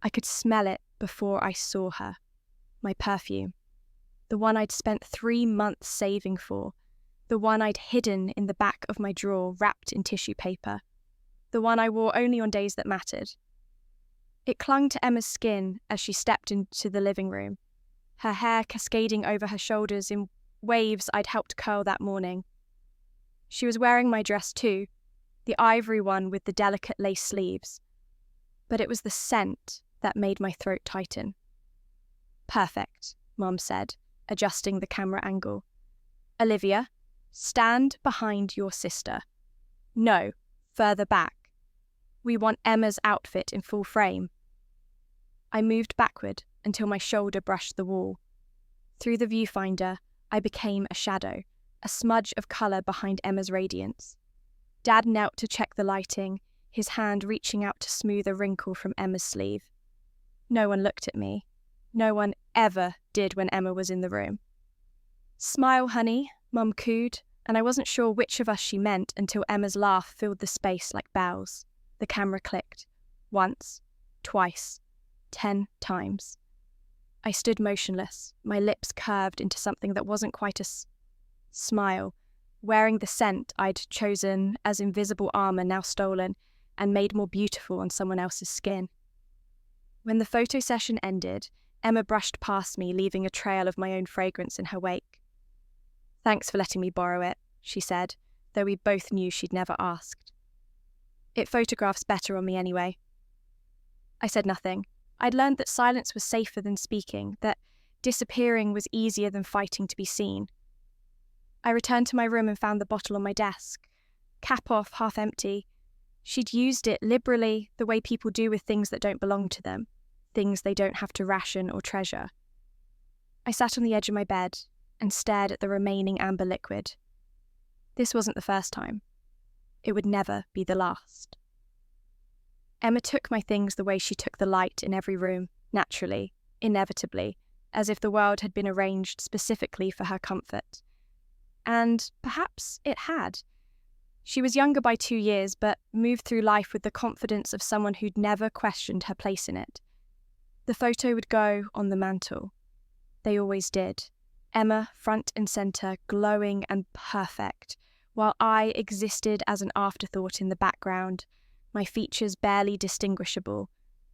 I could smell it before I saw her. My perfume. The one I'd spent 3 months saving for. The one I'd hidden in the back of my drawer wrapped in tissue paper. The one I wore only on days that mattered. It clung to Emma's skin as she stepped into the living room, her hair cascading over her shoulders in waves I'd helped curl that morning. She was wearing my dress too, the ivory one with the delicate lace sleeves. But it was the scent that made my throat tighten. "Perfect," Mum said, adjusting the camera angle. "Olivia, stand behind your sister. No, further back. We want Emma's outfit in full frame." I moved backward until my shoulder brushed the wall. Through the viewfinder, I became a shadow, a smudge of colour behind Emma's radiance. Dad knelt to check the lighting, his hand reaching out to smooth a wrinkle from Emma's sleeve. No one looked at me. No one ever did when Emma was in the room. "Smile, honey," Mum cooed, and I wasn't sure which of us she meant until Emma's laugh filled the space like bells. The camera clicked. Once, twice, 10 times. I stood motionless, my lips curved into something that wasn't quite a smile, wearing the scent I'd chosen as invisible armour now stolen and made more beautiful on someone else's skin. When the photo session ended, Emma brushed past me, leaving a trail of my own fragrance in her wake. "Thanks for letting me borrow it," she said, though we both knew she'd never asked. "It photographs better on me anyway." I said nothing. I'd learned that silence was safer than speaking, that disappearing was easier than fighting to be seen. I returned to my room and found the bottle on my desk. Cap off, half empty. She'd used it liberally, the way people do with things that don't belong to them, things they don't have to ration or treasure. I sat on the edge of my bed and stared at the remaining amber liquid. This wasn't the first time. It would never be the last. Emma took my things the way she took the light in every room, naturally, inevitably, as if the world had been arranged specifically for her comfort. And perhaps it had. She was younger by 2 years, but moved through life with the confidence of someone who'd never questioned her place in it. The photo would go on the mantle. They always did. Emma front and centre, glowing and perfect, while I existed as an afterthought in the background, my features barely distinguishable,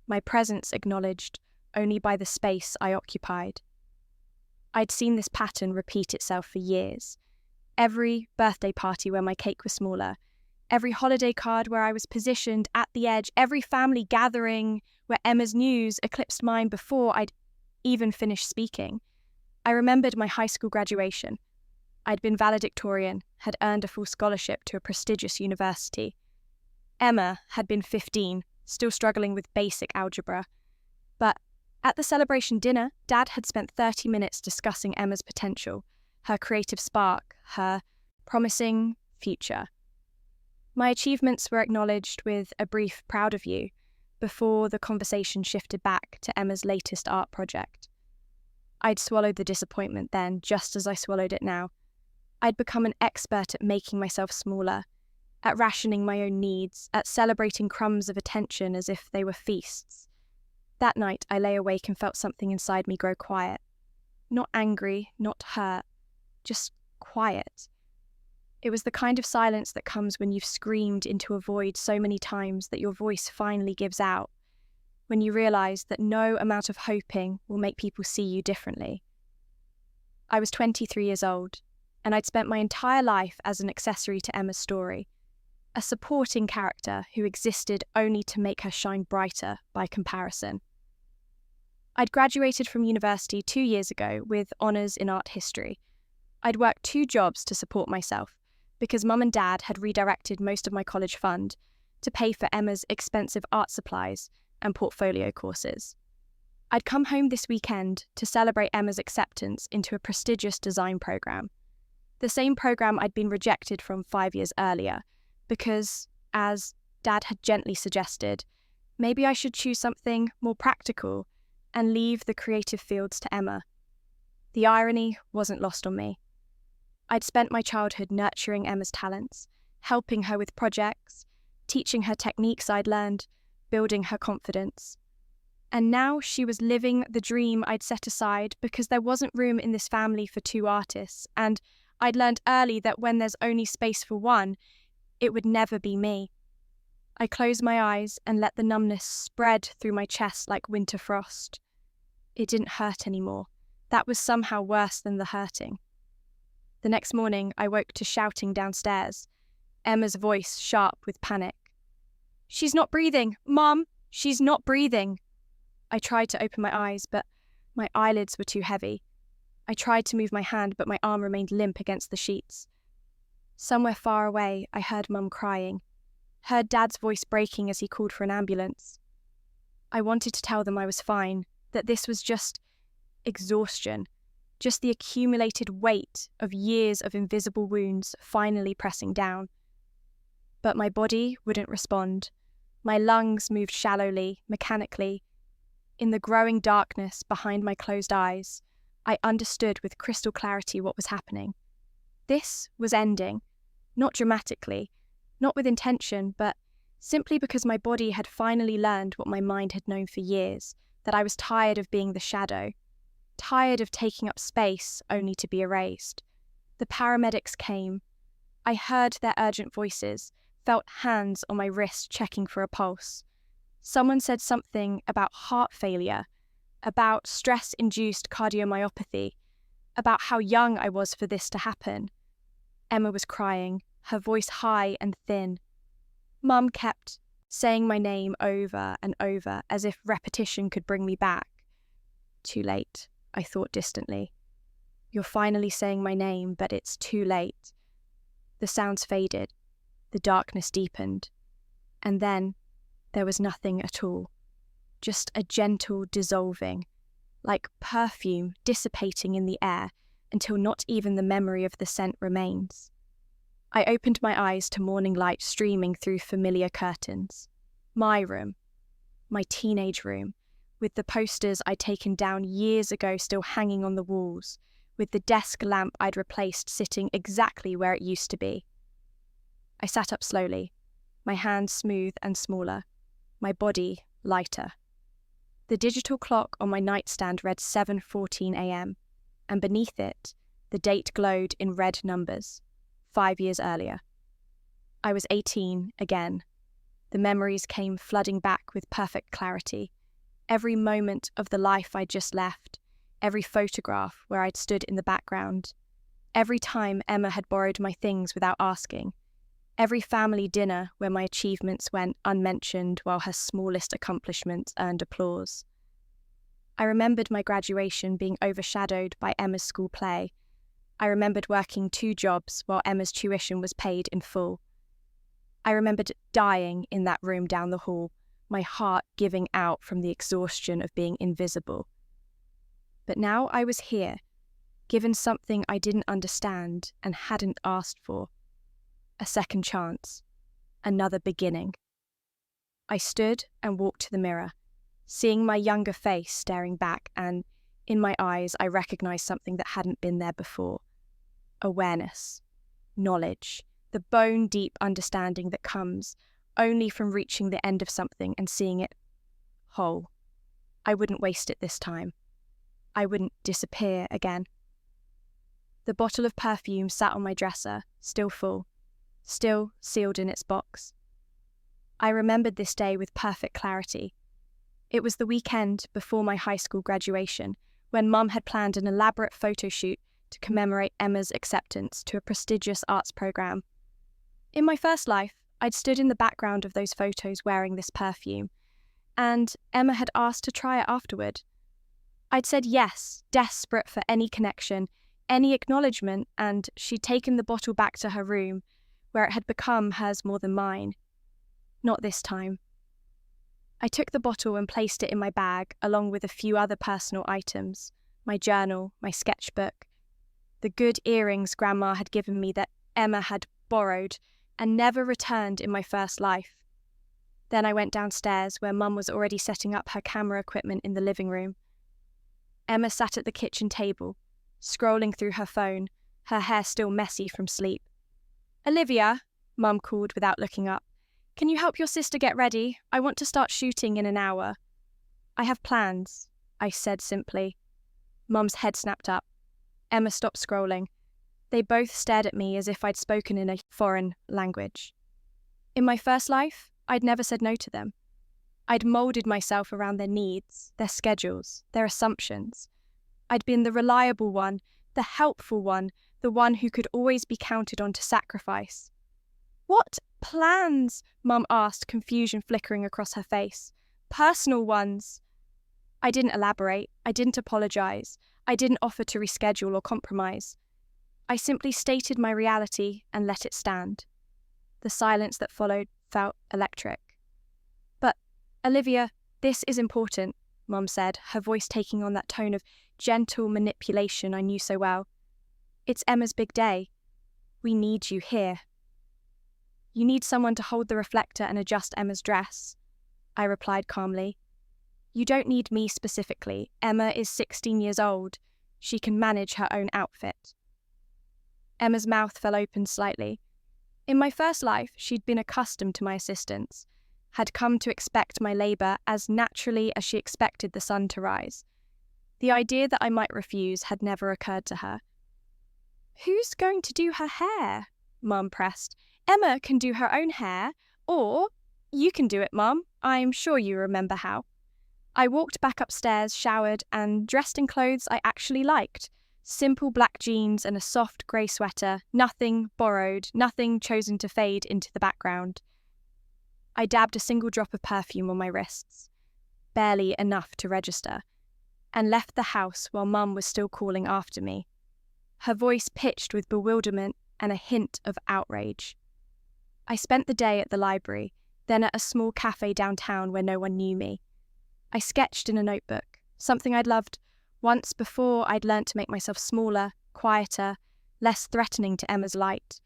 my presence acknowledged only by the space I occupied. I'd seen this pattern repeat itself for years. Every birthday party where my cake was smaller, every holiday card where I was positioned at the edge, every family gathering where Emma's news eclipsed mine before I'd even finished speaking. I remembered my high school graduation. I'd been valedictorian, had earned a full scholarship to a prestigious university. Emma had been 15, still struggling with basic algebra. But at the celebration dinner, Dad had spent 30 minutes discussing Emma's potential, her creative spark, her promising future. My achievements were acknowledged with a brief "proud of you" before the conversation shifted back to Emma's latest art project. I'd swallowed the disappointment then, just as I swallowed it now. I'd become an expert at making myself smaller, at rationing my own needs, at celebrating crumbs of attention as if they were feasts. That night I lay awake and felt something inside me grow quiet. Not angry, not hurt, just quiet. It was the kind of silence that comes when you've screamed into a void so many times that your voice finally gives out, when you realise that no amount of hoping will make people see you differently. I was 23 years old, and I'd spent my entire life as an accessory to Emma's story, a supporting character who existed only to make her shine brighter by comparison. I'd graduated from university 2 years ago with honours in art history. I'd worked 2 jobs to support myself, because Mum and Dad had redirected most of my college fund to pay for Emma's expensive art supplies and portfolio courses. I'd come home this weekend to celebrate Emma's acceptance into a prestigious design programme, the same programme I'd been rejected from 5 years earlier, because, as Dad had gently suggested, maybe I should choose something more practical and leave the creative fields to Emma. The irony wasn't lost on me. I'd spent my childhood nurturing Emma's talents, helping her with projects, teaching her techniques I'd learned, building her confidence. And now she was living the dream I'd set aside because there wasn't room in this family for two artists, and I'd learned early that when there's only space for one, it would never be me. I closed my eyes and let the numbness spread through my chest like winter frost. It didn't hurt anymore. That was somehow worse than the hurting. The next morning, I woke to shouting downstairs, Emma's voice sharp with panic. "She's not breathing! Mom, she's not breathing!" I tried to open my eyes, but my eyelids were too heavy. I tried to move my hand, but my arm remained limp against the sheets. Somewhere far away, I heard Mum crying, heard Dad's voice breaking as he called for an ambulance. I wanted to tell them I was fine, that this was just exhaustion, just the accumulated weight of years of invisible wounds finally pressing down. But my body wouldn't respond. My lungs moved shallowly, mechanically. In the growing darkness behind my closed eyes, I understood with crystal clarity what was happening. This was ending, not dramatically, not with intention, but simply because my body had finally learned what my mind had known for years, that I was tired of being the shadow, tired of taking up space only to be erased. The paramedics came. I heard their urgent voices, felt hands on my wrist checking for a pulse. Someone said something about heart failure, about stress-induced cardiomyopathy, about how young I was for this to happen. Emma was crying, her voice high and thin. Mum kept saying my name over and over as if repetition could bring me back. Too late, I thought distantly. You're finally saying my name, but it's too late. The sounds faded, the darkness deepened, and then there was nothing at all. Just a gentle dissolving, like perfume dissipating in the air until not even the memory of the scent remains. I opened my eyes to morning light streaming through familiar curtains. My room, my teenage room, with the posters I'd taken down years ago still hanging on the walls, with the desk lamp I'd replaced sitting exactly where it used to be. I sat up slowly, my hands smooth and smaller, my body lighter. The digital clock on my nightstand read 7:14 a.m, and beneath it, the date glowed in red numbers, 5 years earlier. I was 18 again. The memories came flooding back with perfect clarity. Every moment of the life I'd just left, every photograph where I'd stood in the background, every time Emma had borrowed my things without asking, every family dinner where my achievements went unmentioned while her smallest accomplishments earned applause. I remembered my graduation being overshadowed by Emma's school play. I remembered working 2 jobs while Emma's tuition was paid in full. I remembered dying in that room down the hall, my heart giving out from the exhaustion of being invisible. But now I was here, given something I didn't understand and hadn't asked for. A second chance, another beginning. I stood and walked to the mirror, seeing my younger face staring back, and in my eyes I recognized something that hadn't been there before. Awareness, knowledge, the bone-deep understanding that comes only from reaching the end of something and seeing it whole. I wouldn't waste it this time. I wouldn't disappear again. The bottle of perfume sat on my dresser, still full, still sealed in its box. I remembered this day with perfect clarity. It was the weekend before my high school graduation, when Mum had planned an elaborate photo shoot to commemorate Emma's acceptance to a prestigious arts program. In my first life, I'd stood in the background of those photos wearing this perfume, and Emma had asked to try it afterward. I'd said yes, desperate for any connection, any acknowledgement, and she'd taken the bottle back to her room, where it had become hers more than mine. Not this time. I took the bottle and placed it in my bag, along with a few other personal items, my journal, my sketchbook, the good earrings Grandma had given me that Emma had borrowed and never returned in my first life. Then I went downstairs, where Mum was already setting up her camera equipment in the living room. Emma sat at the kitchen table, scrolling through her phone, her hair still messy from sleep. "Olivia," Mum called without looking up, "can you help your sister get ready? I want to start shooting in an hour." I have plans, I said simply. Mum's head snapped up. Emma stopped scrolling. They both stared at me as if I'd spoken in a foreign language. In my first life, I'd never said no to them. I'd moulded myself around their needs, their schedules, their assumptions. I'd been the reliable one, the helpful one, the one who could always be counted on to sacrifice. What plans? Mum asked, confusion flickering across her face. Personal ones. I didn't elaborate. I didn't apologise. I didn't offer to reschedule or compromise. I simply stated my reality and let it stand. The silence that followed felt electric. But, Olivia, this is important, Mum said, her voice taking on that tone of gentle manipulation I knew so well. It's Emma's big day. We need you here. You need someone to hold the reflector and adjust Emma's dress, I replied calmly. You don't need me specifically. Emma is 16 years old. She can manage her own outfit. Emma's mouth fell open slightly. In my first life, she'd been accustomed to my assistance, had come to expect my labour as naturally as she expected the sun to rise. The idea that I might refuse had never occurred to her. Who's going to do her hair? Mum pressed. Emma can do her own hair, or you can do it, Mum. I'm sure you remember how. I walked back upstairs, showered, and dressed in clothes I actually liked. Simple black jeans and a soft grey sweater, nothing borrowed, nothing chosen to fade into the background. I dabbed a single drop of perfume on my wrists, barely enough to register, and left the house while Mum was still calling after me, her voice pitched with bewilderment and a hint of outrage. I spent the day at the library, then at a small cafe downtown where no one knew me. I sketched in a notebook, something I'd loved. Once before, I'd learnt to make myself smaller, quieter, less threatening to Emma's light.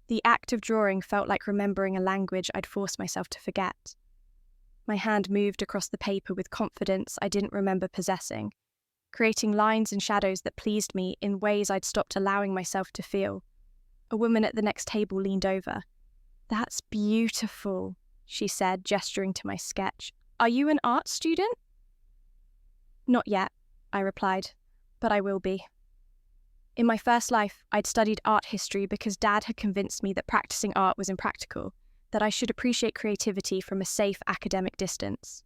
The act of drawing felt like remembering a language I'd forced myself to forget. My hand moved across the paper with confidence I didn't remember possessing, creating lines and shadows that pleased me in ways I'd stopped allowing myself to feel. A woman at the next table leaned over. "That's beautiful," she said, gesturing to my sketch. "Are you an art student?" "Not yet," I replied, "but I will be." In my first life, I'd studied art history because Dad had convinced me that practicing art was impractical, that I should appreciate creativity from a safe academic distance.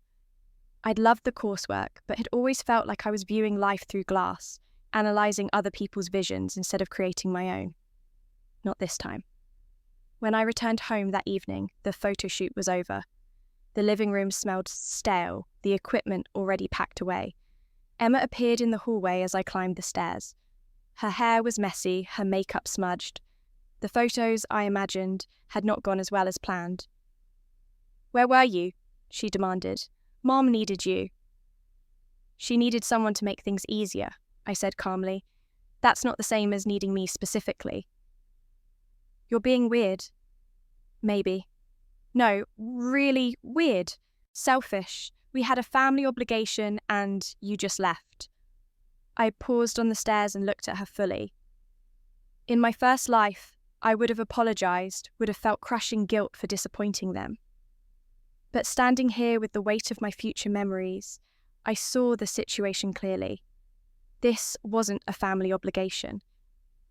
I'd loved the coursework, but had always felt like I was viewing life through glass, analysing other people's visions instead of creating my own. Not this time. When I returned home that evening, the photo shoot was over. The living room smelled stale, the equipment already packed away. Emma appeared in the hallway as I climbed the stairs. Her hair was messy, her makeup smudged. The photos, I imagined, had not gone as well as planned. "Where were you?" she demanded. "Mom needed you." "She needed someone to make things easier," I said calmly. "That's not the same as needing me specifically." "You're being weird." "Maybe." "No, really weird. Selfish. We had a family obligation and you just left." I paused on the stairs and looked at her fully. In my first life, I would have apologised, would have felt crushing guilt for disappointing them. But standing here with the weight of my future memories, I saw the situation clearly. This wasn't a family obligation.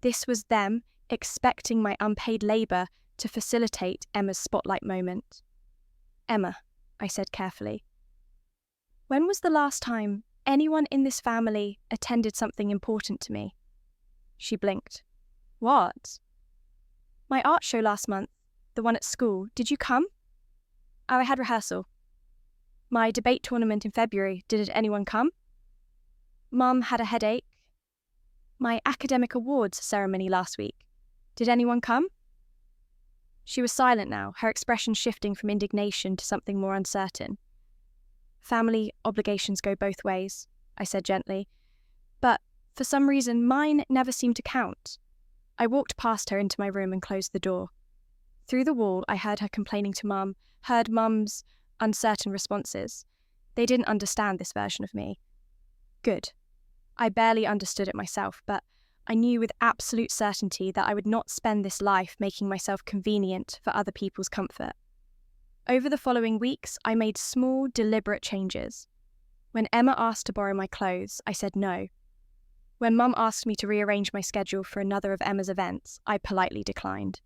This was them expecting my unpaid labour to facilitate Emma's spotlight moment. "Emma," I said carefully, "when was the last time anyone in this family attended something important to me?" She blinked. "What?" "My art show last month, the one at school. Did you come?" "Oh, I had rehearsal." "My debate tournament in February. Did anyone come?" "Mum had a headache." "My academic awards ceremony last week. Did anyone come?" She was silent now, her expression shifting from indignation to something more uncertain. "Family obligations go both ways," I said gently. "But, for some reason, mine never seemed to count." I walked past her into my room and closed the door. Through the wall, I heard her complaining to Mum, heard Mum's uncertain responses. They didn't understand this version of me. Good. I barely understood it myself, but I knew with absolute certainty that I would not spend this life making myself convenient for other people's comfort. Over the following weeks, I made small, deliberate changes. When Emma asked to borrow my clothes, I said no. When Mum asked me to rearrange my schedule for another of Emma's events, I politely declined.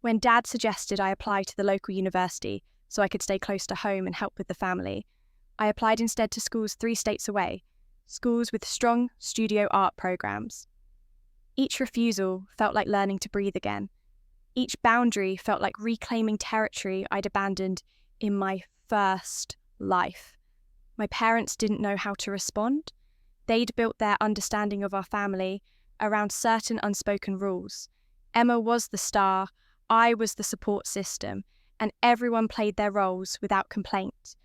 When Dad suggested I apply to the local university so I could stay close to home and help with the family, I applied instead to schools 3 states away, schools with strong studio art programs. Each refusal felt like learning to breathe again. Each boundary felt like reclaiming territory I'd abandoned in my first life. My parents didn't know how to respond. They'd built their understanding of our family around certain unspoken rules. Emma was the star, I was the support system, and everyone played their roles without complaint.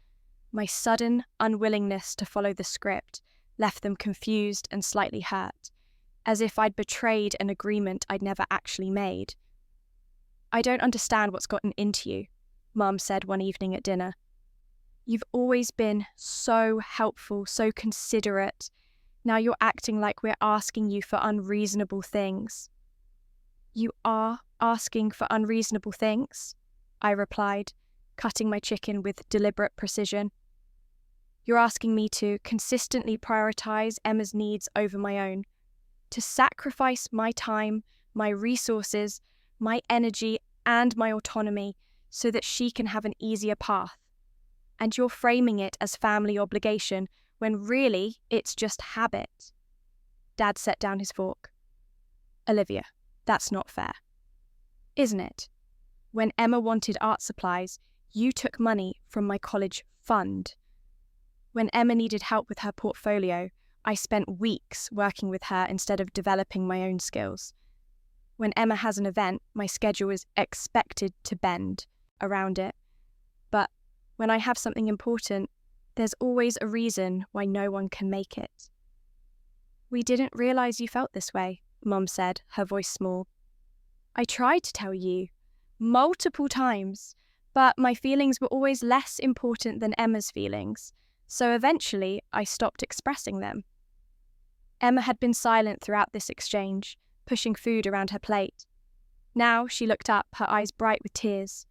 My sudden unwillingness to follow the script left them confused and slightly hurt, as if I'd betrayed an agreement I'd never actually made. "I don't understand what's gotten into you," Mum said one evening at dinner. "You've always been so helpful, so considerate. Now you're acting like we're asking you for unreasonable things." "You are asking for unreasonable things," I replied, cutting my chicken with deliberate precision. "You're asking me to consistently prioritize Emma's needs over my own, to sacrifice my time, my resources, my energy, and my autonomy so that she can have an easier path. And you're framing it as family obligation when really it's just habit." Dad set down his fork. "Olivia, that's not fair." "Isn't it? When Emma wanted art supplies, you took money from my college fund. When Emma needed help with her portfolio, I spent weeks working with her instead of developing my own skills. When Emma has an event, my schedule is expected to bend around it. But when I have something important, there's always a reason why no one can make it." "We didn't realise you felt this way," Mum said, her voice small. "I tried to tell you, multiple times, but my feelings were always less important than Emma's feelings, so eventually I stopped expressing them." Emma had been silent throughout this exchange, pushing food around her plate. Now she looked up, her eyes bright with tears.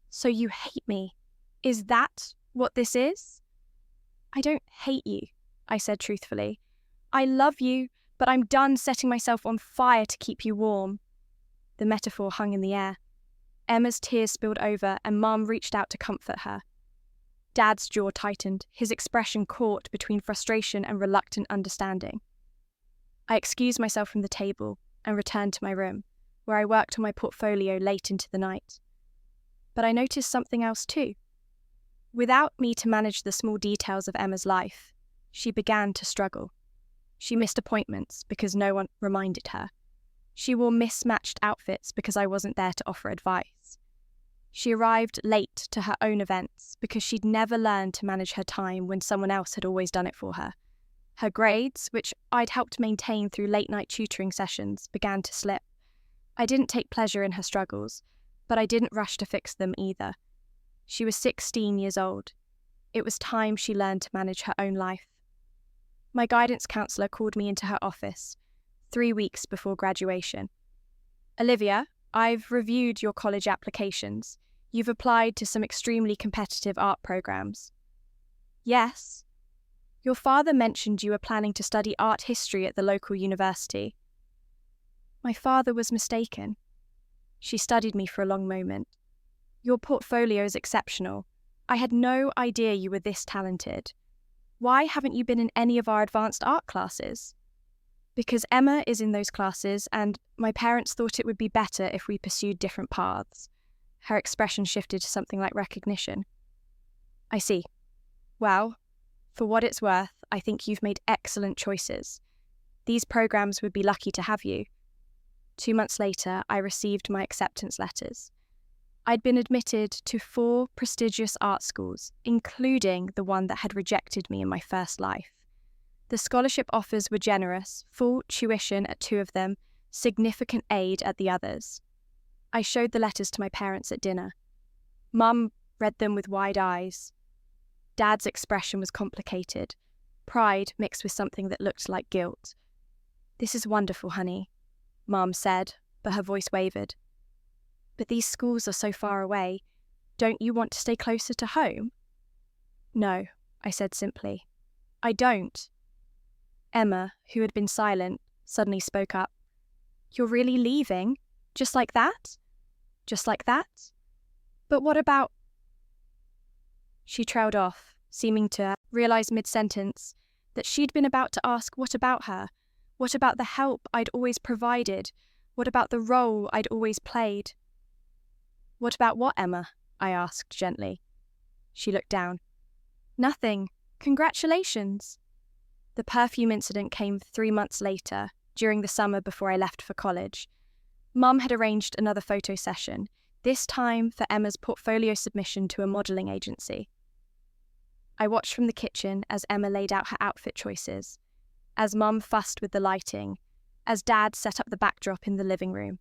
"So you hate me? Is that what this is?" "I don't hate you," I said truthfully. "I love you, but I'm done setting myself on fire to keep you warm." The metaphor hung in the air. Emma's tears spilled over and Mum reached out to comfort her. Dad's jaw tightened, his expression caught between frustration and reluctant understanding. I excused myself from the table and returned to my room, where I worked on my portfolio late into the night. But I noticed something else too. Without me to manage the small details of Emma's life, she began to struggle. She missed appointments because no one reminded her. She wore mismatched outfits because I wasn't there to offer advice. She arrived late to her own events because she'd never learned to manage her time when someone else had always done it for her. Her grades, which I'd helped maintain through late-night tutoring sessions, began to slip. I didn't take pleasure in her struggles, but I didn't rush to fix them either. She was 16 years old. It was time she learned to manage her own life. My guidance counsellor called me into her office, 3 weeks before graduation. "Olivia, I've reviewed your college applications. You've applied to some extremely competitive art programs." "Yes." "Your father mentioned you were planning to study art history at the local university." "My father was mistaken." She studied me for a long moment. "Your portfolio is exceptional. I had no idea you were this talented. Why haven't you been in any of our advanced art classes?" "Because Emma is in those classes and my parents thought it would be better if we pursued different paths." Her expression shifted to something like recognition. "I see. Well, for what it's worth, I think you've made excellent choices. These programs would be lucky to have you." 2 months later, I received my acceptance letters. I'd been admitted to 4 prestigious art schools, including the one that had rejected me in my first life. The scholarship offers were generous, full tuition at 2 of them, significant aid at the others. I showed the letters to my parents at dinner. Mum read them with wide eyes. Dad's expression was complicated, pride mixed with something that looked like guilt. "This is wonderful, honey," Mum said, but her voice wavered. "But these schools are so far away. Don't you want to stay closer to home?" "No," I said simply. I don't. Emma, who had been silent, suddenly spoke up. You're really leaving? Just like that? Just like that? But what about... She trailed off, seeming to realize mid-sentence that she'd been about to ask what about her, what about the help I'd always provided, what about the role I'd always played. What about what, Emma? I asked gently. She looked down. Nothing. Congratulations. The perfume incident came 3 months later, during the summer before I left for college. Mum had arranged another photo session, this time for Emma's portfolio submission to a modelling agency. I watched from the kitchen as Emma laid out her outfit choices, as Mum fussed with the lighting, as Dad set up the backdrop in the living room.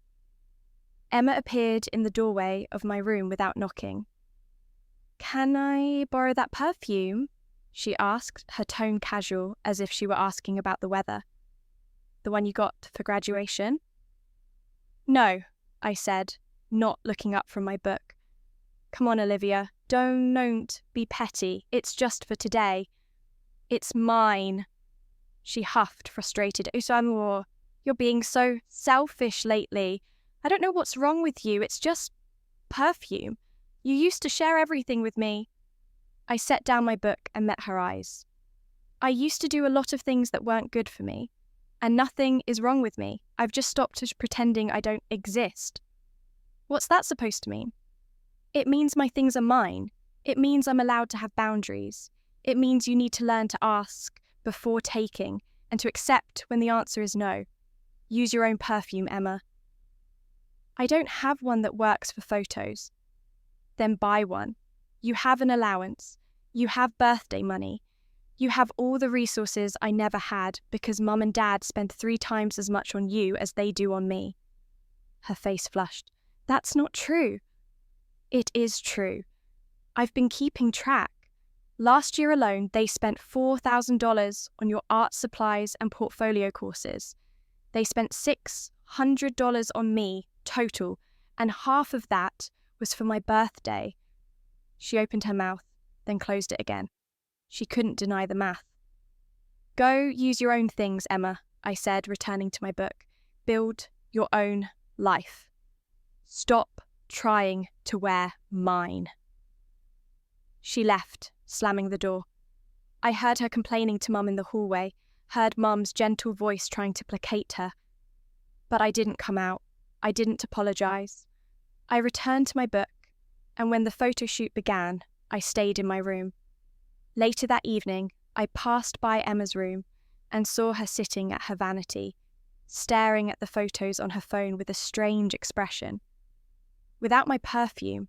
Emma appeared in the doorway of my room without knocking. Can I borrow that perfume? She asked, her tone casual, as if she were asking about the weather. The one you got for graduation? No, I said, not looking up from my book. Come on, Olivia, don't be petty. It's just for today. It's mine. She huffed, frustrated. Usamor, you're being so selfish lately. I don't know what's wrong with you. It's just perfume. You used to share everything with me. I set down my book and met her eyes. I used to do a lot of things that weren't good for me, and nothing is wrong with me. I've just stopped pretending I don't exist. What's that supposed to mean? It means my things are mine. It means I'm allowed to have boundaries. It means you need to learn to ask before taking and to accept when the answer is no. Use your own perfume, Emma. I don't have one that works for photos. Then buy one. You have an allowance. You have birthday money. You have all the resources I never had because Mum and Dad spend 3 times as much on you as they do on me. Her face flushed. That's not true. It is true. I've been keeping track. Last year alone, they spent $4,000 on your art supplies and portfolio courses. They spent $600 on me, total, and half of that was for my birthday. She opened her mouth, then closed it again. She couldn't deny the math. Go use your own things, Emma, I said, returning to my book. Build your own life. Stop trying to wear mine. She left, slamming the door. I heard her complaining to Mum in the hallway, heard Mum's gentle voice trying to placate her. But I didn't come out. I didn't apologise. I returned to my book, and when the photo shoot began, I stayed in my room. Later that evening, I passed by Emma's room and saw her sitting at her vanity, staring at the photos on her phone with a strange expression. Without my perfume,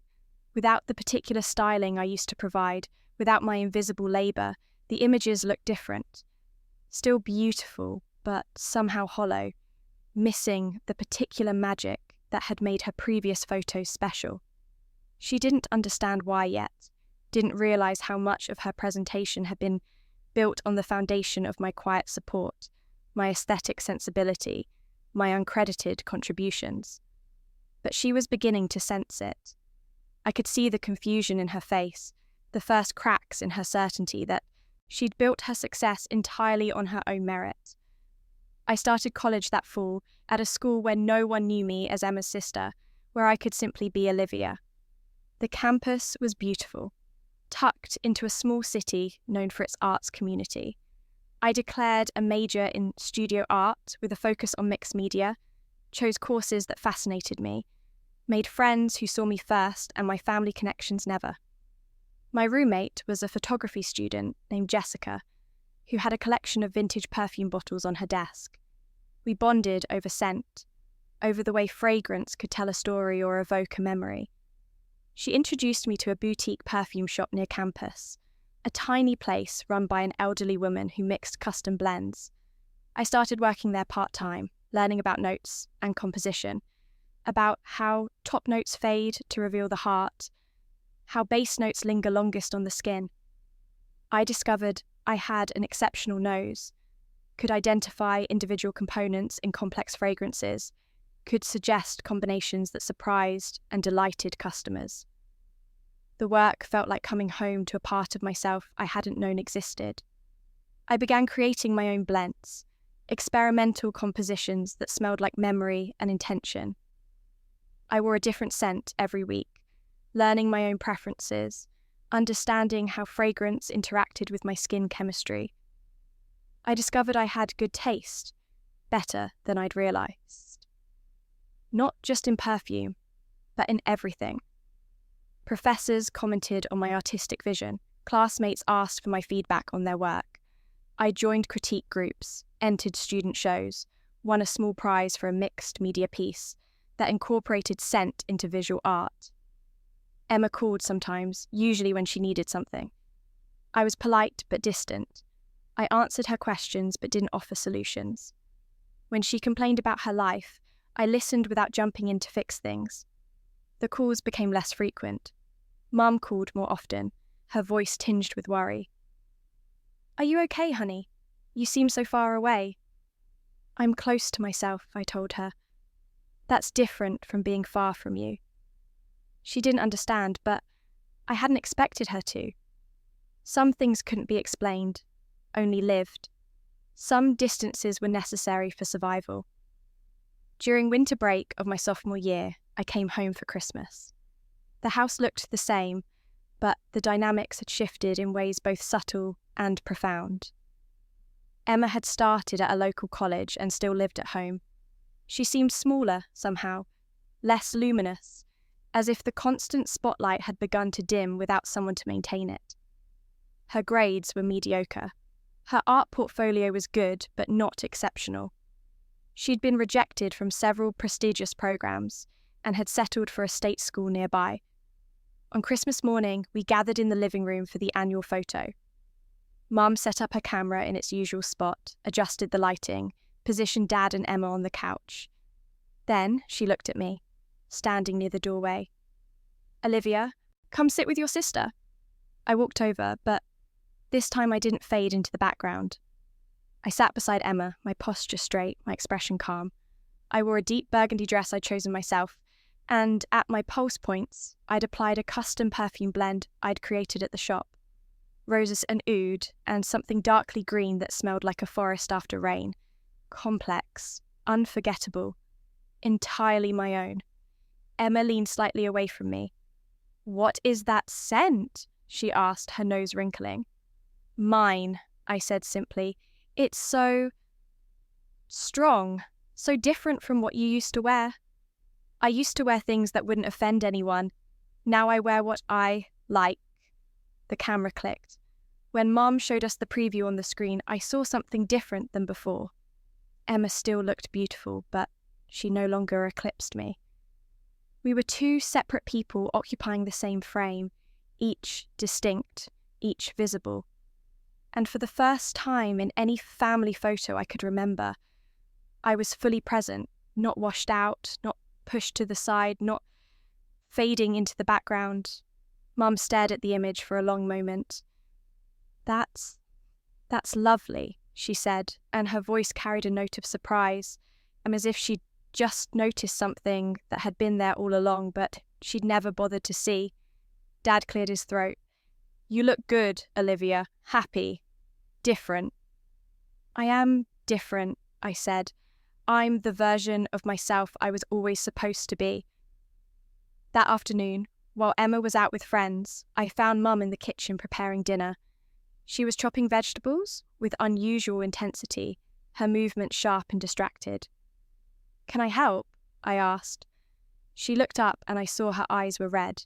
without the particular styling I used to provide, without my invisible labour, the images looked different. Still beautiful, but somehow hollow, missing the particular magic that had made her previous photos special. She didn't understand why yet, didn't realise how much of her presentation had been built on the foundation of my quiet support, my aesthetic sensibility, my uncredited contributions. But she was beginning to sense it. I could see the confusion in her face, the first cracks in her certainty that she'd built her success entirely on her own merit. I started college that fall at a school where no one knew me as Emma's sister, where I could simply be Olivia. The campus was beautiful, tucked into a small city known for its arts community. I declared a major in studio art with a focus on mixed media, chose courses that fascinated me, made friends who saw me first and my family connections never. My roommate was a photography student named Jessica, who had a collection of vintage perfume bottles on her desk. We bonded over scent, over the way fragrance could tell a story or evoke a memory. She introduced me to a boutique perfume shop near campus, a tiny place run by an elderly woman who mixed custom blends. I started working there part-time, learning about notes and composition, about how top notes fade to reveal the heart, how base notes linger longest on the skin. I discovered I had an exceptional nose, could identify individual components in complex fragrances, could suggest combinations that surprised and delighted customers. The work felt like coming home to a part of myself I hadn't known existed. I began creating my own blends, experimental compositions that smelled like memory and intention. I wore a different scent every week, learning my own preferences, understanding how fragrance interacted with my skin chemistry. I discovered I had good taste, better than I'd realised. Not just in perfume, but in everything. Professors commented on my artistic vision, classmates asked for my feedback on their work. I joined critique groups, entered student shows, won a small prize for a mixed media piece that incorporated scent into visual art. Emma called sometimes, usually when she needed something. I was polite but distant. I answered her questions but didn't offer solutions. When she complained about her life, I listened without jumping in to fix things. The calls became less frequent. Mum called more often, her voice tinged with worry. "Are you okay, honey? You seem so far away." "I'm close to myself," I told her. "That's different from being far from you." She didn't understand, but I hadn't expected her to. Some things couldn't be explained, only lived. Some distances were necessary for survival. During winter break of my sophomore year, I came home for Christmas. The house looked the same, but the dynamics had shifted in ways both subtle and profound. Emma had started at a local college and still lived at home. She seemed smaller, somehow, less luminous, as if the constant spotlight had begun to dim without someone to maintain it. Her grades were mediocre. Her art portfolio was good, but not exceptional. She'd been rejected from several prestigious programs and had settled for a state school nearby. On Christmas morning, we gathered in the living room for the annual photo. Mum set up her camera in its usual spot, adjusted the lighting, positioned Dad and Emma on the couch. Then she looked at me, standing near the doorway. "Olivia, come sit with your sister." I walked over, but this time I didn't fade into the background. I sat beside Emma, my posture straight, my expression calm. I wore a deep burgundy dress I'd chosen myself, and at my pulse points, I'd applied a custom perfume blend I'd created at the shop. Roses and oud, and something darkly green that smelled like a forest after rain. Complex, unforgettable, entirely my own. Emma leaned slightly away from me. "What is that scent?" she asked, her nose wrinkling. "Mine," I said simply. "It's so strong, so different from what you used to wear." "I used to wear things that wouldn't offend anyone. Now I wear what I like." The camera clicked. When Mom showed us the preview on the screen, I saw something different than before. Emma still looked beautiful, but she no longer eclipsed me. We were two separate people occupying the same frame, each distinct, each visible. And for the first time in any family photo I could remember, I was fully present, not washed out, not pushed to the side, not fading into the background. Mum stared at the image for a long moment. That's lovely," she said, and her voice carried a note of surprise, as if she'd just noticed something that had been there all along, but she'd never bothered to see. Dad cleared his throat. "You look good, Olivia, happy, different." "I am different," I said. "I'm the version of myself I was always supposed to be." That afternoon, while Emma was out with friends, I found Mum in the kitchen preparing dinner. She was chopping vegetables with unusual intensity, her movement sharp and distracted. "Can I help?" I asked. She looked up and I saw her eyes were red.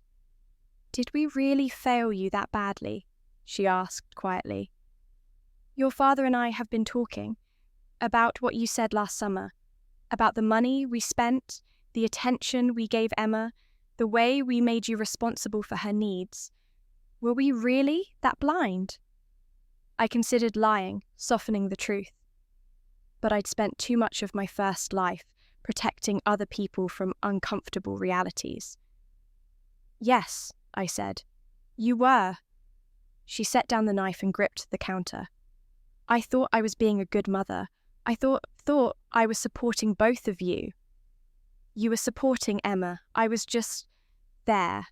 "Did we really fail you that badly?" she asked quietly. "Your father and I have been talking about what you said last summer, about the money we spent, the attention we gave Emma, the way we made you responsible for her needs. Were we really that blind?" I considered lying, softening the truth. But I'd spent too much of my first life protecting other people from uncomfortable realities. "Yes," I said. "You were." She set down the knife and gripped the counter. "I thought I was being a good mother. I thought I was supporting both of you." "You were supporting Emma. I was just there.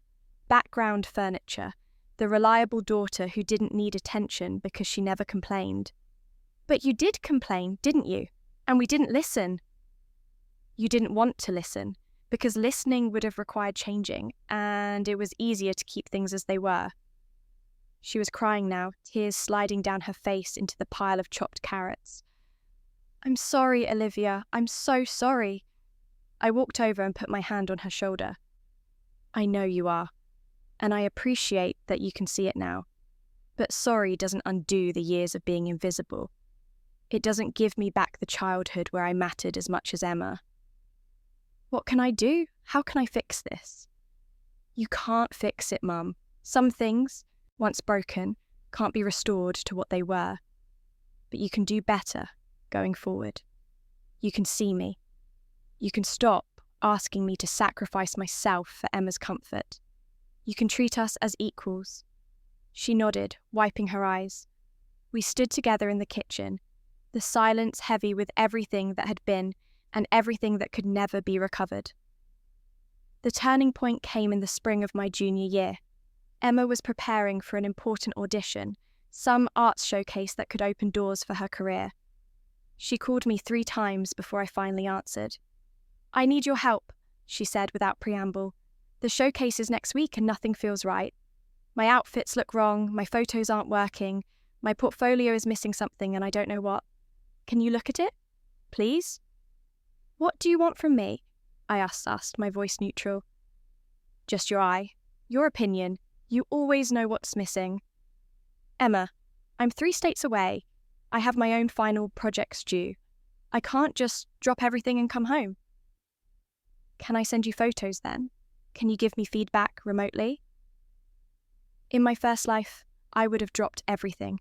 Background furniture. The reliable daughter who didn't need attention because she never complained." But you did complain, didn't you? And we didn't listen. You didn't want to listen, because listening would have required changing, and it was easier to keep things as they were. She was crying now, tears sliding down her face into the pile of chopped carrots. I'm sorry, Olivia. I'm so sorry. I walked over and put my hand on her shoulder. I know you are, and I appreciate that you can see it now. But sorry doesn't undo the years of being invisible. It doesn't give me back the childhood where I mattered as much as Emma. What can I do? How can I fix this? You can't fix it, Mum. Some things, once broken, can't be restored to what they were. But you can do better going forward. You can see me. You can stop asking me to sacrifice myself for Emma's comfort. You can treat us as equals. She nodded, wiping her eyes. We stood together in the kitchen, the silence heavy with everything that had been and everything that could never be recovered. The turning point came in the spring of my junior year. Emma was preparing for an important audition, some arts showcase that could open doors for her career. She called me 3 times before I finally answered. I need your help, she said without preamble. The showcase is next week and nothing feels right. My outfits look wrong, my photos aren't working, my portfolio is missing something and I don't know what. Can you look at it? Please? What do you want from me? I asked, my voice neutral. Just your eye. Your opinion. You always know what's missing. Emma, I'm 3 states away. I have my own final projects due. I can't just drop everything and come home. Can I send you photos then? Can you give me feedback remotely? In my first life, I would have dropped everything.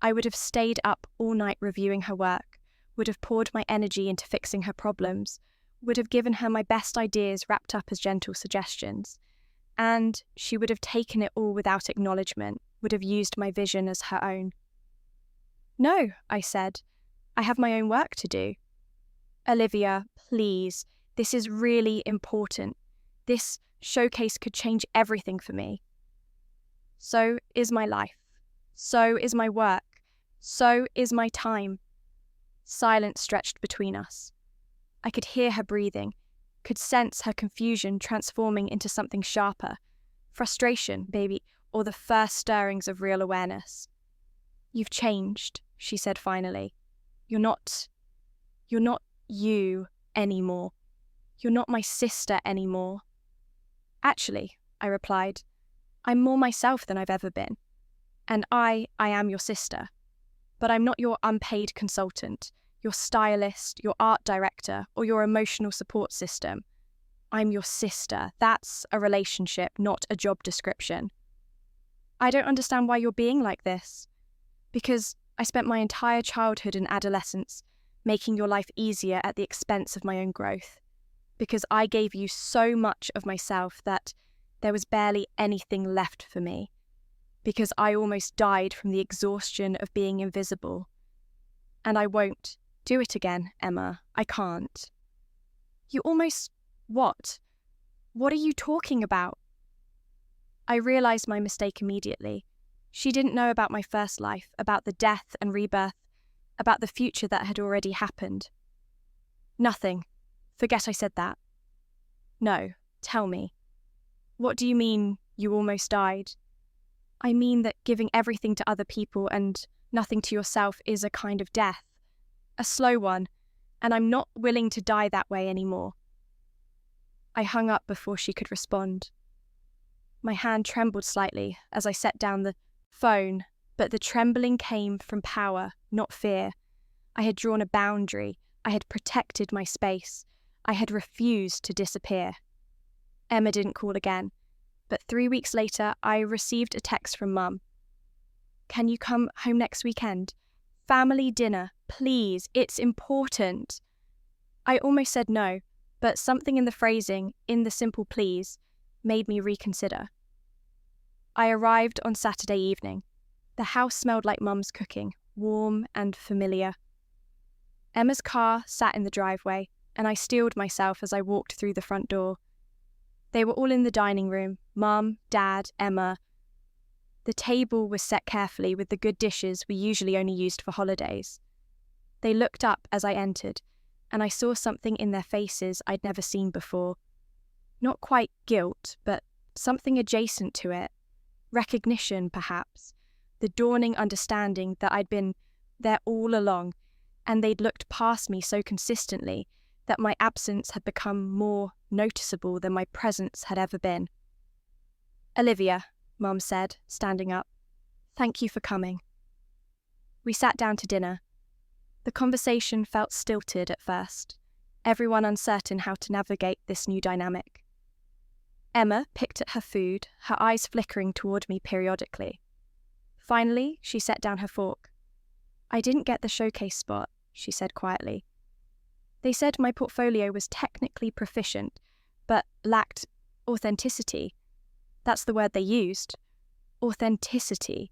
I would have stayed up all night reviewing her work, would have poured my energy into fixing her problems, would have given her my best ideas wrapped up as gentle suggestions, and she would have taken it all without acknowledgement, would have used my vision as her own. No, I said. I have my own work to do. Olivia, please, this is really important. This showcase could change everything for me. So is my life. So is my work. So is my time. Silence stretched between us. I could hear her breathing, could sense her confusion transforming into something sharper. Frustration, maybe, or the first stirrings of real awareness. You've changed, she said finally. You're not you anymore. You're not my sister anymore. Actually, I replied, I'm more myself than I've ever been. And I am your sister. But I'm not your unpaid consultant, your stylist, your art director, or your emotional support system. I'm your sister. That's a relationship, not a job description. I don't understand why you're being like this. Because I spent my entire childhood and adolescence making your life easier at the expense of my own growth. Because I gave you so much of myself that there was barely anything left for me. Because I almost died from the exhaustion of being invisible. And I won't do it again, Emma. I can't. You almost... What? What are you talking about? I realised my mistake immediately. She didn't know about my first life, about the death and rebirth, about the future that had already happened. Nothing. Forget I said that. No, tell me. What do you mean you almost died? I mean that giving everything to other people and nothing to yourself is a kind of death. A slow one, and I'm not willing to die that way anymore. I hung up before she could respond. My hand trembled slightly as I set down the phone, but the trembling came from power, not fear. I had drawn a boundary. I had protected my space. I had refused to disappear. Emma didn't call again, but 3 weeks later I received a text from Mum. Can you come home next weekend? Family dinner, please, it's important. I almost said no, but something in the phrasing, in the simple please, made me reconsider. I arrived on Saturday evening. The house smelled like Mum's cooking, warm and familiar. Emma's car sat in the driveway, and I steeled myself as I walked through the front door. They were all in the dining room, Mum, Dad, Emma. The table was set carefully with the good dishes we usually only used for holidays. They looked up as I entered, and I saw something in their faces I'd never seen before. Not quite guilt, but something adjacent to it. Recognition, perhaps. The dawning understanding that I'd been there all along, and they'd looked past me so consistently that my absence had become more noticeable than my presence had ever been. "Olivia," Mum said, standing up. "Thank you for coming." We sat down to dinner. The conversation felt stilted at first, everyone uncertain how to navigate this new dynamic. Emma picked at her food, her eyes flickering toward me periodically. Finally, she set down her fork. "I didn't get the showcase spot," she said quietly. "They said my portfolio was technically proficient, but lacked authenticity. That's the word they used. Authenticity.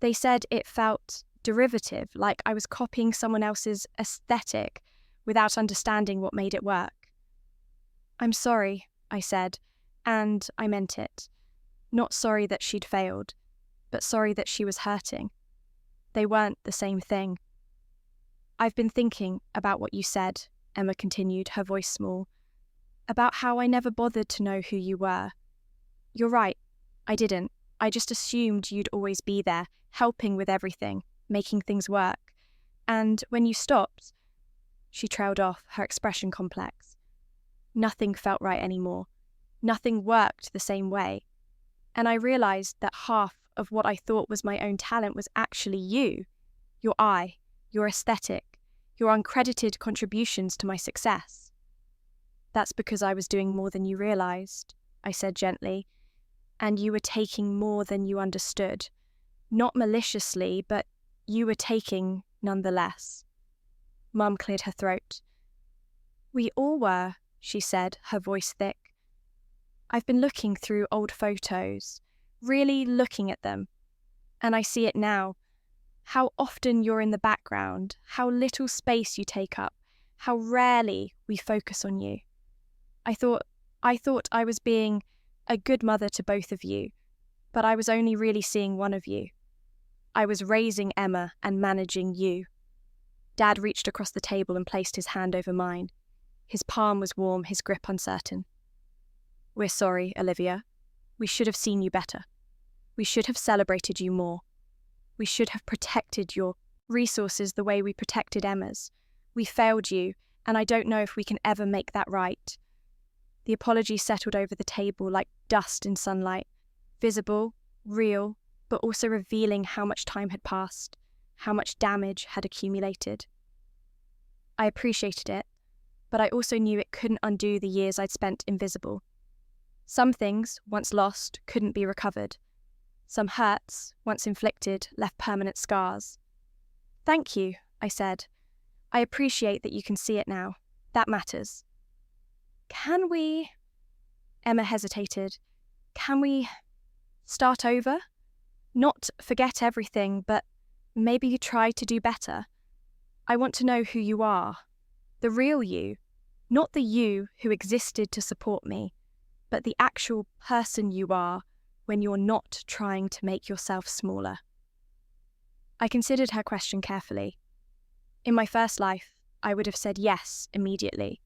They said it felt derivative, like I was copying someone else's aesthetic without understanding what made it work." "I'm sorry," I said, and I meant it. Not sorry that she'd failed, but sorry that she was hurting. They weren't the same thing. "I've been thinking about what you said," Emma continued, her voice small, "about how I never bothered to know who you were. You're right, I didn't. I just assumed you'd always be there, helping with everything, making things work. And when you stopped..." She trailed off, her expression complex. Nothing felt right anymore. Nothing worked the same way. And I realised that half of what I thought was my own talent was actually you. Your eye, your aesthetic, your uncredited contributions to my success. "That's because I was doing more than you realised," I said gently, "and you were taking more than you understood. Not maliciously, but you were taking nonetheless." Mum cleared her throat. "We all were," she said, her voice thick. "I've been looking through old photos, really looking at them, and I see it now. How often you're in the background, how little space you take up, how rarely we focus on you. I thought I was being a good mother to both of you, but I was only really seeing one of you. I was raising Emma and managing you." Dad reached across the table and placed his hand over mine. His palm was warm, his grip uncertain. "We're sorry, Olivia. We should have seen you better. We should have celebrated you more. We should have protected your resources the way we protected Emma's. We failed you, and I don't know if we can ever make that right." The apology settled over the table like dust in sunlight, visible, real, but also revealing how much time had passed, how much damage had accumulated. I appreciated it, but I also knew it couldn't undo the years I'd spent invisible. Some things, once lost, couldn't be recovered. Some hurts, once inflicted, left permanent scars. "Thank you," I said. "I appreciate that you can see it now. That matters." "Can we..." Emma hesitated. "Can we start over? Not forget everything, but maybe try to do better. I want to know who you are. The real you. Not the you who existed to support me, but the actual person you are when you're not trying to make yourself smaller." I considered her question carefully. In my first life, I would have said yes immediately.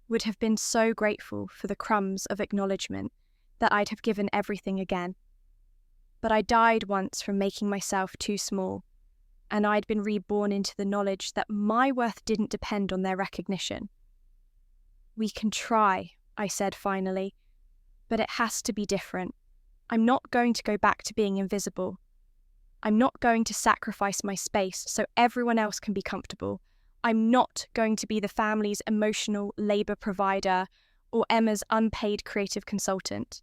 Would have been so grateful for the crumbs of acknowledgement that I'd have given everything again. But I died once from making myself too small, and I'd been reborn into the knowledge that my worth didn't depend on their recognition. "We can try," I said finally, "but it has to be different. I'm not going to go back to being invisible. I'm not going to sacrifice my space so everyone else can be comfortable. I'm not going to be the family's emotional labour provider or Emma's unpaid creative consultant.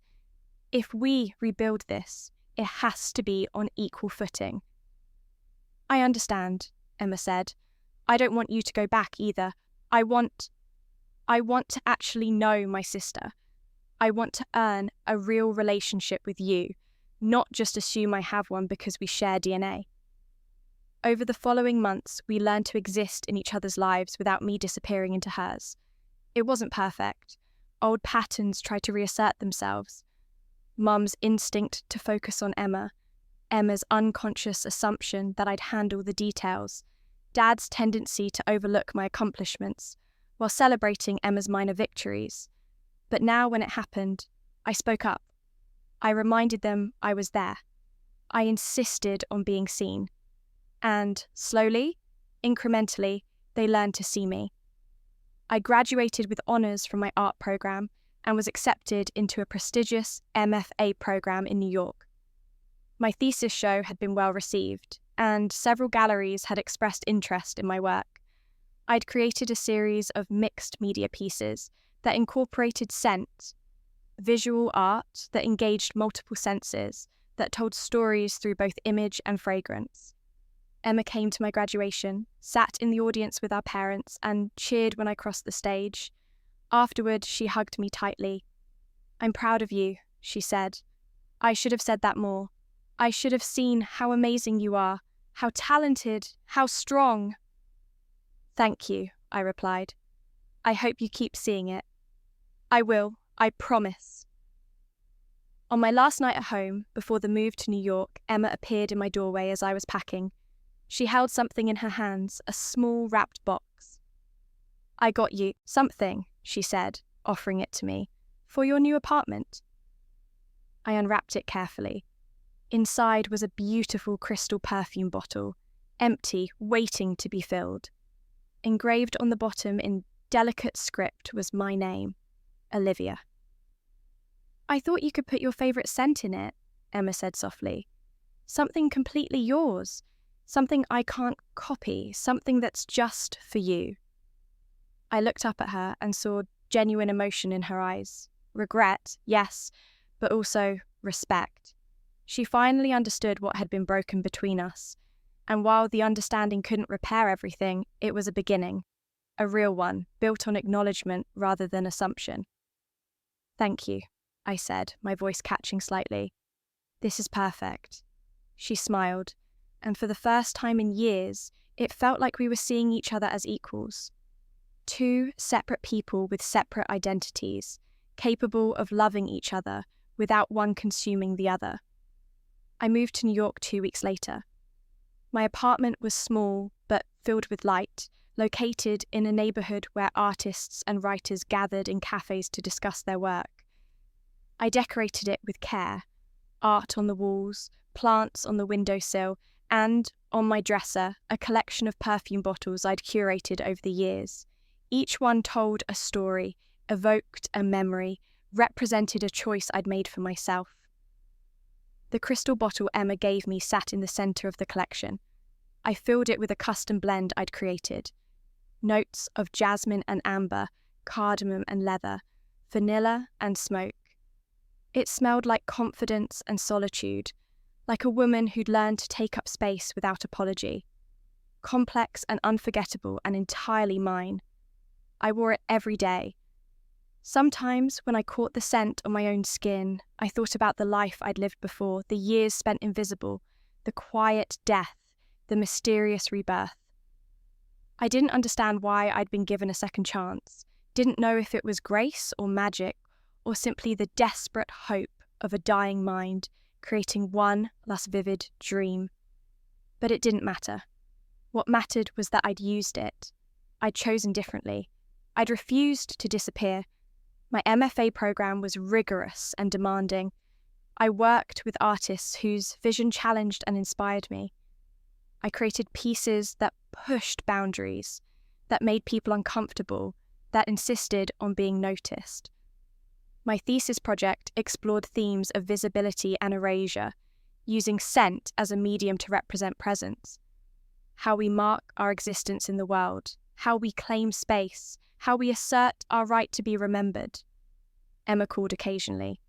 If we rebuild this, it has to be on equal footing." "I understand," Emma said. "I don't want you to go back either. I want to actually know my sister. I want to earn a real relationship with you, not just assume I have one because we share DNA." Over the following months, we learned to exist in each other's lives without me disappearing into hers. It wasn't perfect. Old patterns tried to reassert themselves. Mum's instinct to focus on Emma, Emma's unconscious assumption that I'd handle the details, Dad's tendency to overlook my accomplishments, while celebrating Emma's minor victories. But now when it happened, I spoke up. I reminded them I was there. I insisted on being seen. And slowly, incrementally, they learned to see me. I graduated with honours from my art programme and was accepted into a prestigious MFA programme in New York. My thesis show had been well received, and several galleries had expressed interest in my work. I'd created a series of mixed media pieces that incorporated scent, visual art that engaged multiple senses, that told stories through both image and fragrance. Emma came to my graduation, sat in the audience with our parents, and cheered when I crossed the stage. Afterward, she hugged me tightly. "I'm proud of you," she said. "I should have said that more. I should have seen how amazing you are, how talented, how strong." "Thank you," I replied. "I hope you keep seeing it." "I will, I promise." On my last night at home, before the move to New York, Emma appeared in my doorway as I was packing. She held something in her hands, a small wrapped box. "I got you something," she said, offering it to me, "for your new apartment." I unwrapped it carefully. Inside was a beautiful crystal perfume bottle, empty, waiting to be filled. Engraved on the bottom in delicate script was my name, Olivia. "I thought you could put your favourite scent in it," Emma said softly. "Something completely yours. Something I can't copy, something that's just for you." I looked up at her and saw genuine emotion in her eyes. Regret, yes, but also respect. She finally understood what had been broken between us, and while the understanding couldn't repair everything, it was a beginning, a real one, built on acknowledgement rather than assumption. "Thank you," I said, my voice catching slightly. "This is perfect." She smiled, and for the first time in years, it felt like we were seeing each other as equals. Two separate people with separate identities, capable of loving each other without one consuming the other. I moved to New York 2 weeks later. My apartment was small but filled with light, located in a neighbourhood where artists and writers gathered in cafes to discuss their work. I decorated it with care, art on the walls, plants on the windowsill, and, on my dresser, a collection of perfume bottles I'd curated over the years. Each one told a story, evoked a memory, represented a choice I'd made for myself. The crystal bottle Emma gave me sat in the centre of the collection. I filled it with a custom blend I'd created. Notes of jasmine and amber, cardamom and leather, vanilla and smoke. It smelled like confidence and solitude, like a woman who'd learned to take up space without apology. Complex and unforgettable and entirely mine. I wore it every day. Sometimes, when I caught the scent on my own skin, I thought about the life I'd lived before, the years spent invisible, the quiet death, the mysterious rebirth. I didn't understand why I'd been given a second chance, didn't know if it was grace or magic, or simply the desperate hope of a dying mind, creating one less vivid dream. But it didn't matter. What mattered was that I'd used it. I'd chosen differently. I'd refused to disappear. My MFA program was rigorous and demanding. I worked with artists whose vision challenged and inspired me. I created pieces that pushed boundaries, that made people uncomfortable, that insisted on being noticed. My thesis project explored themes of visibility and erasure, using scent as a medium to represent presence. How we mark our existence in the world, how we claim space, how we assert our right to be remembered. Emma called occasionally.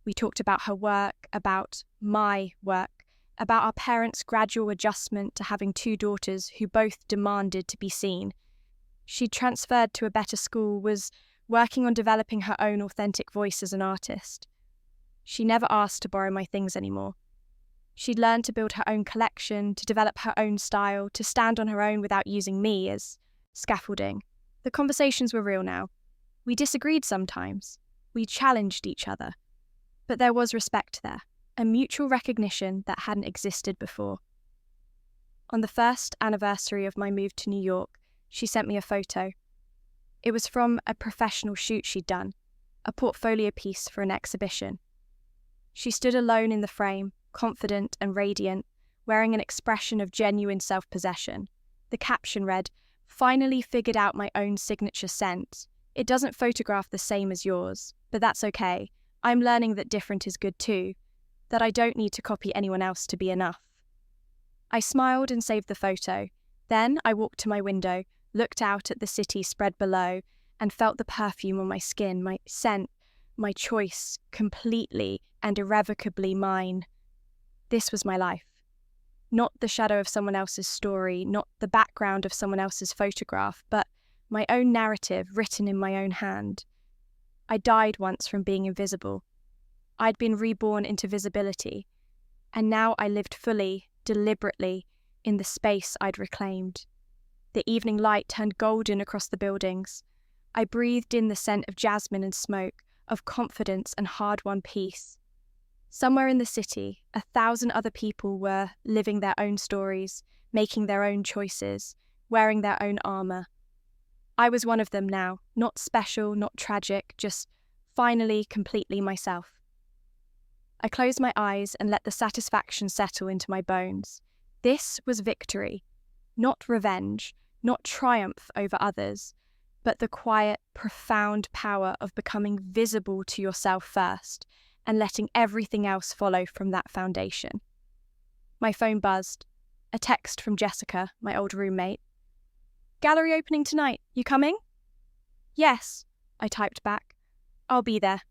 We talked about her work, about my work, about our parents' gradual adjustment to having two daughters who both demanded to be seen. She'd transferred to a better school, was working on developing her own authentic voice as an artist. She never asked to borrow my things anymore. She'd learned to build her own collection, to develop her own style, to stand on her own without using me as scaffolding. The conversations were real now. We disagreed sometimes. We challenged each other. But there was respect there. a mutual recognition that hadn't existed before. On the first anniversary of my move to New York, she sent me a photo. It was from a professional shoot she'd done, a portfolio piece for an exhibition. She stood alone in the frame, confident and radiant, wearing an expression of genuine self-possession. The caption read, "Finally figured out my own signature scent. It doesn't photograph the same as yours, but that's okay. I'm learning that different is good too, that I don't need to copy anyone else to be enough." I smiled and saved the photo. Then I walked to my window, looked out at the city spread below, and felt the perfume on my skin, my scent, my choice, completely and irrevocably mine. This was my life. Not the shadow of someone else's story, not the background of someone else's photograph, but my own narrative written in my own hand. I died once from being invisible. I'd been reborn into visibility, and now I lived fully, deliberately, in the space I'd reclaimed. The evening light turned golden across the buildings. I breathed in the scent of jasmine and smoke, of confidence and hard-won peace. Somewhere in the city, 1,000 other people were living their own stories, making their own choices, wearing their own armor. I was one of them now, not special, not tragic, just finally, completely myself. I closed my eyes and let the satisfaction settle into my bones. This was victory, not revenge, not triumph over others, but the quiet, profound power of becoming visible to yourself first and letting everything else follow from that foundation. My phone buzzed. A text from Jessica, my old roommate. "Gallery opening tonight. You coming?" "Yes," I typed back. "I'll be there."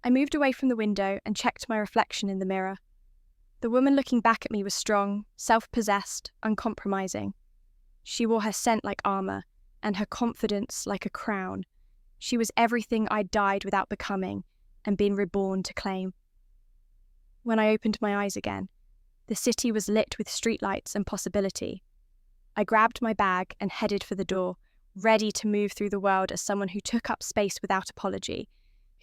I moved away from the window and checked my reflection in the mirror. The woman looking back at me was strong, self-possessed, uncompromising. She wore her scent like armor, and her confidence like a crown. She was everything I'd died without becoming, and been reborn to claim. When I opened my eyes again, the city was lit with streetlights and possibility. I grabbed my bag and headed for the door, ready to move through the world as someone who took up space without apology,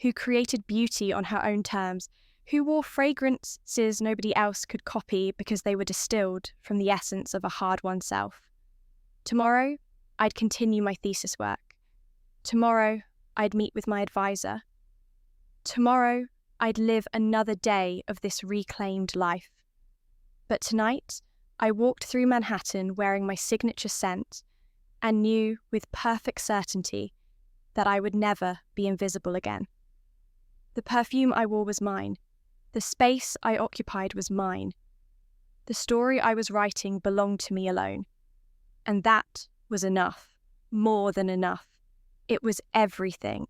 who created beauty on her own terms, who wore fragrances nobody else could copy because they were distilled from the essence of a hard-won self. Tomorrow, I'd continue my thesis work. Tomorrow, I'd meet with my advisor. Tomorrow, I'd live another day of this reclaimed life. But tonight, I walked through Manhattan wearing my signature scent and knew with perfect certainty that I would never be invisible again. The perfume I wore was mine. The space I occupied was mine. The story I was writing belonged to me alone. And that was enough, more than enough. It was everything